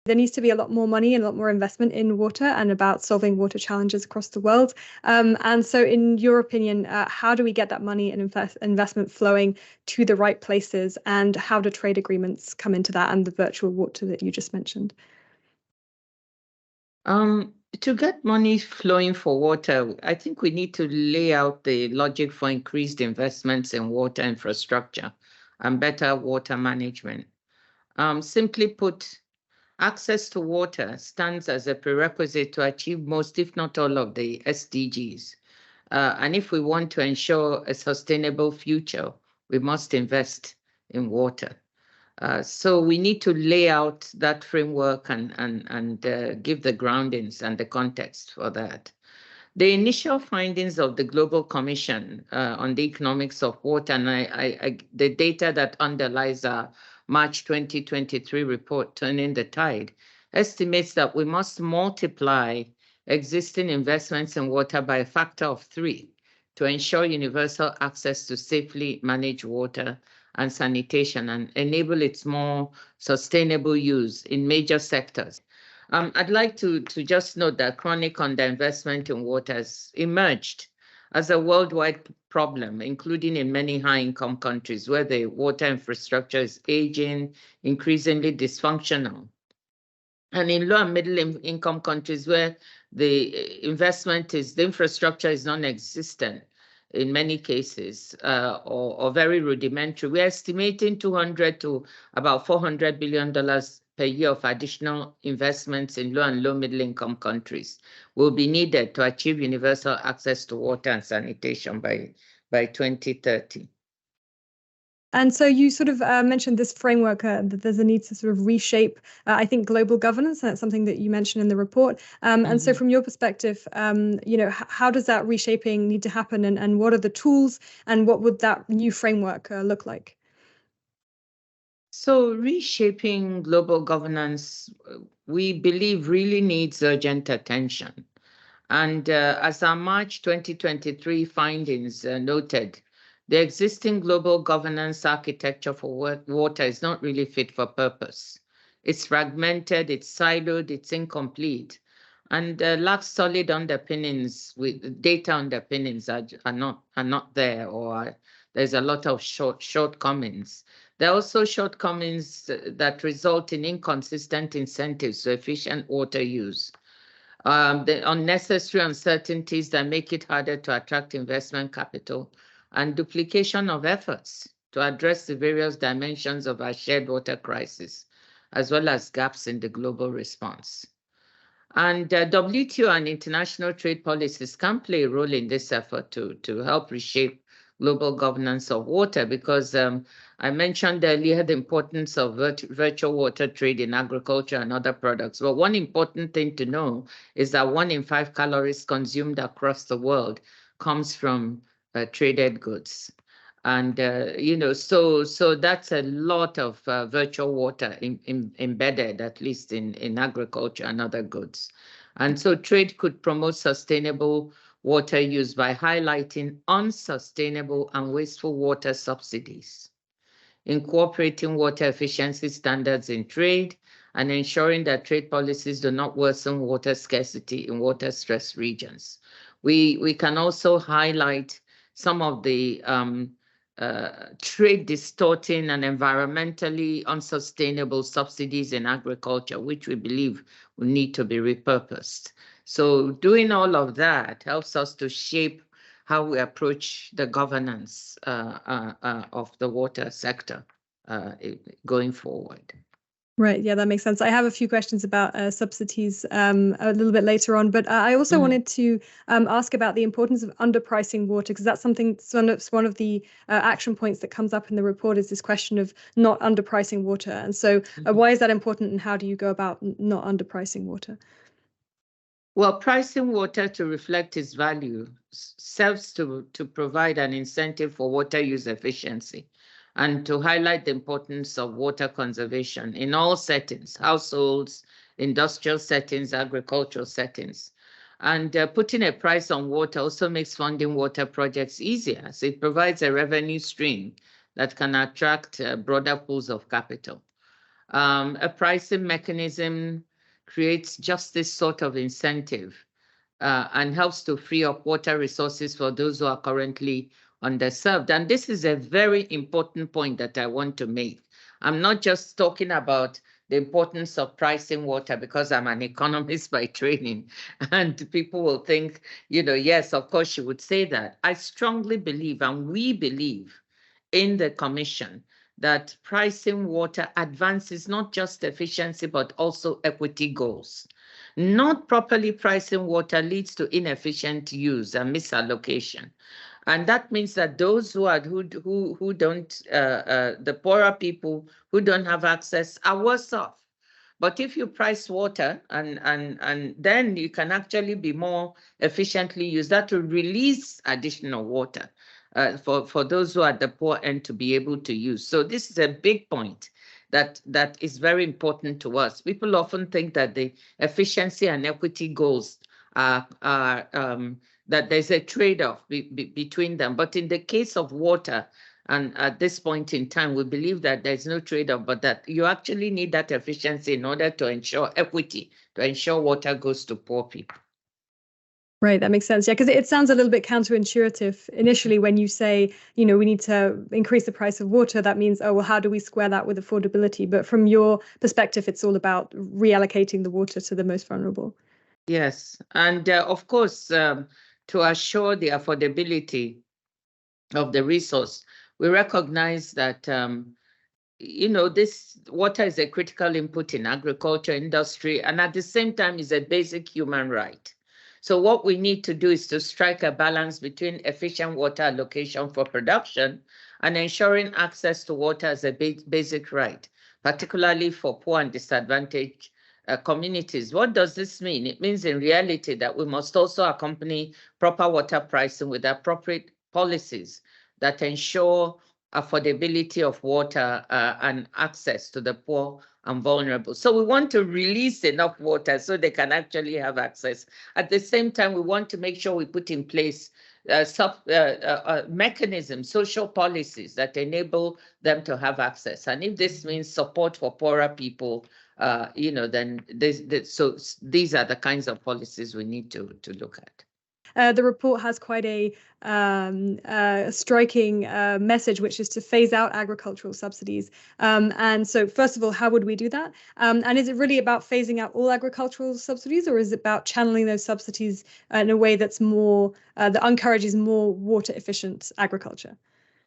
there needs to be a lot more money and a lot more investment in water and about solving water challenges across the world. And so in your opinion, how do we get that money and investment flowing to the right places? And how do trade agreements come into that and the virtual water that you just mentioned? To get money flowing for water, I think we need to lay out the logic for increased investments in water infrastructure and better water management. Simply put, access to water stands as a prerequisite to achieve most, if not all, of the SDGs. And if we want to ensure a sustainable future, we must invest in water. So we need to lay out that framework and give the groundings and the context for that. The initial findings of the Global Commission on the Economics of Water and the data that underlies our March 2023 report, Turning the Tide, estimates that we must multiply existing investments in water by a factor of 3 to ensure universal access to safely managed water and sanitation and enable its more sustainable use in major sectors. I'd like to just note that chronic underinvestment in water has emerged as a worldwide problem, including in many high-income countries where the water infrastructure is aging, increasingly dysfunctional. And in low and middle-income countries where the infrastructure is non-existent, in many cases, or very rudimentary. We're estimating $200 to about $400 billion per year of additional investments in low and middle income countries will be needed to achieve universal access to water and sanitation by 2030. And so you sort of mentioned this framework that there's a need to sort of reshape, I think, global governance. And that's something that you mentioned in the report. And so from your perspective, how does that reshaping need to happen and what are the tools and what would that new framework look like? So reshaping global governance, we believe really needs urgent attention. And as our March 2023 findings noted, the existing global governance architecture for water is not really fit for purpose. It's fragmented, it's siloed, it's incomplete, and lacks solid underpinnings. With data underpinnings are not there, or there's a lot of shortcomings. There are also shortcomings that result in inconsistent incentives to efficient water use. The unnecessary uncertainties that make it harder to attract investment capital, and duplication of efforts to address the various dimensions of our shared water crisis, as well as gaps in the global response. And WTO and international trade policies can play a role in this effort to help reshape global governance of water, because I mentioned earlier the importance of virtual water trade in agriculture and other products. Well, one important thing to know is that 1 in 5 calories consumed across the world comes from traded goods. And, so that's a lot of virtual water embedded, at least in agriculture and other goods. And so trade could promote sustainable water use by highlighting unsustainable and wasteful water subsidies, incorporating water efficiency standards in trade, and ensuring that trade policies do not worsen water scarcity in water-stressed regions. We can also highlight some of the trade distorting and environmentally unsustainable subsidies in agriculture, which we believe will need to be repurposed. So doing all of that helps us to shape how we approach the governance of the water sector going forward. Right. Yeah, that makes sense. I have a few questions about subsidies a little bit later on, but I also wanted to ask about the importance of underpricing water, because that's one of the action points that comes up in the report is this question of not underpricing water. And so why is that important and how do you go about not underpricing water? Well, pricing water to reflect its value serves to provide an incentive for water use efficiency and to highlight the importance of water conservation in all settings, households, industrial settings, agricultural settings. And putting a price on water also makes funding water projects easier, as it provides a revenue stream that can attract broader pools of capital. A pricing mechanism creates just this sort of incentive and helps to free up water resources for those who are currently underserved. And this is a very important point that I want to make. I'm not just talking about the importance of pricing water because I'm an economist by training, and people will think, yes, of course you would say that. I strongly believe, and we believe in the Commission, that pricing water advances not just efficiency, but also equity goals. Not properly pricing water leads to inefficient use and misallocation. And that means that those who don't, the poorer people who don't have access are worse off. But if you price water and then you can actually be more efficiently used, that will release additional water for those who are at the poor end to be able to use. So this is a big point that is very important to us. People often think that the efficiency and equity goals are that there's a trade-off between them. But in the case of water, and at this point in time, we believe that there's no trade-off, but that you actually need that efficiency in order to ensure equity, to ensure water goes to poor people. Right, that makes sense. Yeah, because it sounds a little bit counterintuitive initially when you say, we need to increase the price of water. That means, oh, well, how do we square that with affordability? But from your perspective, it's all about reallocating the water to the most vulnerable. Yes, and of course, to assure the affordability of the resource, we recognize that, this water is a critical input in agriculture, industry, and at the same time is a basic human right. So what we need to do is to strike a balance between efficient water allocation for production and ensuring access to water as a basic right, particularly for poor and disadvantaged communities. What does this mean? It means in reality that we must also accompany proper water pricing with appropriate policies that ensure affordability of water and access to the poor and vulnerable. So we want to release enough water so they can actually have access. At the same time, we want to make sure we put in place mechanisms, social policies that enable them to have access. And if this means support for poorer people, then so these are the kinds of policies we need to look at. The report has quite a striking message, which is to phase out agricultural subsidies. And so, first of all, how would we do that? And is it really about phasing out all agricultural subsidies, or is it about channeling those subsidies in a way that's more that encourages more water efficient agriculture?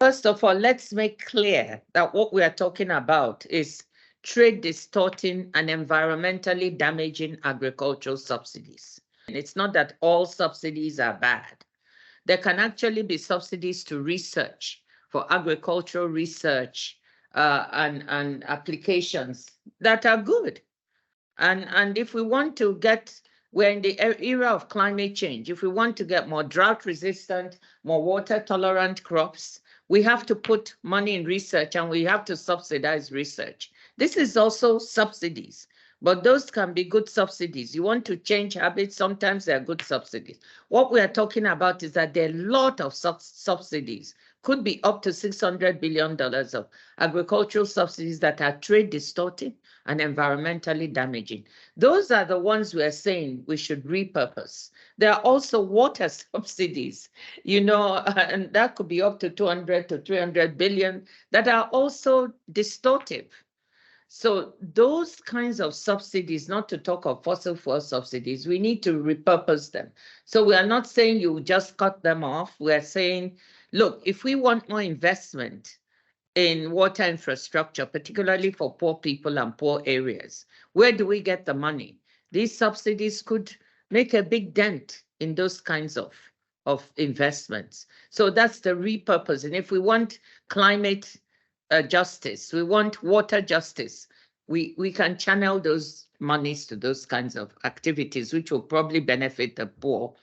First of all, let's make clear that what we are talking about is trade distorting and environmentally damaging agricultural subsidies. It's not that all subsidies are bad. There can actually be subsidies to research, for agricultural research and applications that are good. And if we want to we're in the era of climate change. If we want to get more drought resistant, more water tolerant crops, we have to put money in research and we have to subsidize research. This is also subsidies. But those can be good subsidies. You want to change habits, sometimes they're good subsidies. What we are talking about is that there are a lot of subsidies, could be up to $600 billion of agricultural subsidies that are trade distorting and environmentally damaging. Those are the ones we are saying we should repurpose. There are also water subsidies, and that could be up to 200 to 300 billion that are also distortive. So those kinds of subsidies, not to talk of fossil fuel subsidies, we need to repurpose them. So we are not saying you just cut them off. We are saying, look, if we want more investment in water infrastructure, particularly for poor people and poor areas, where do we get the money? These subsidies could make a big dent in those kinds of investments. So that's the repurposing. If we want climate justice, we want water justice, we can channel those monies to those kinds of activities, which will probably benefit the poor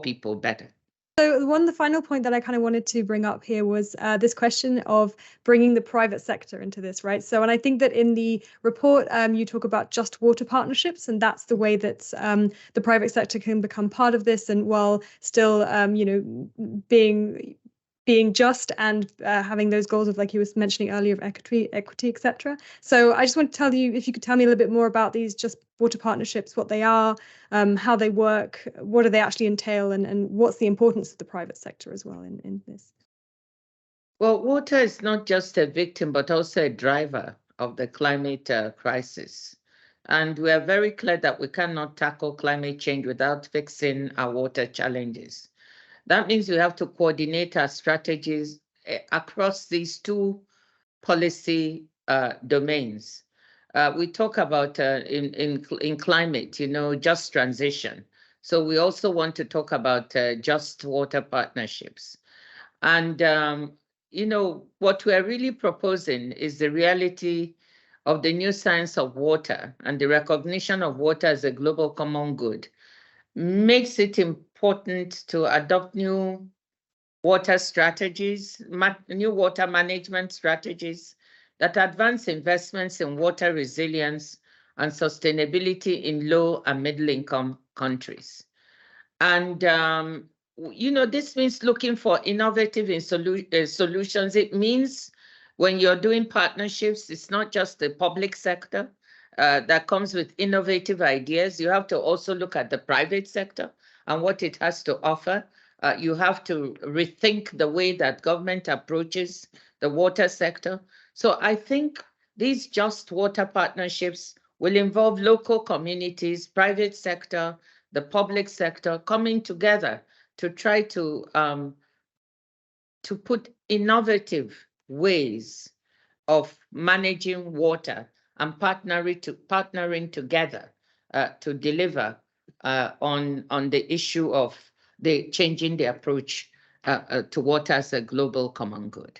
people better. So the final point that I kind of wanted to bring up here was this question of bringing the private sector into this, right? So, and I think that in the report, you talk about just water partnerships, and that's the way that the private sector can become part of this, and while still, being being just and having those goals of, like you was mentioning earlier, of equity, etc. So I just want to tell you, if you could tell me a little bit more about these just water partnerships, what they are, how they work, what do they actually entail, and what's the importance of the private sector as well in this? Well, water is not just a victim, but also a driver of the climate crisis. And we are very clear that we cannot tackle climate change without fixing our water challenges. That means we have to coordinate our strategies across these two policy domains. We talk about in climate, just transition. So we also want to talk about just water partnerships. And, what we're really proposing is the reality of the new science of water and the recognition of water as a global common good makes it important to adopt new water strategies, new water management strategies that advance investments in water resilience and sustainability in low and middle income countries. And, this means looking for innovative solutions. It means when you're doing partnerships, it's not just the public sector that comes with innovative ideas. You have to also look at the private sector and what it has to offer. You have to rethink the way that government approaches the water sector. So I think these just water partnerships will involve local communities, private sector, the public sector coming together to try to put innovative ways of managing water and partnering together to deliver on the issue of changing the approach to water as a global common good.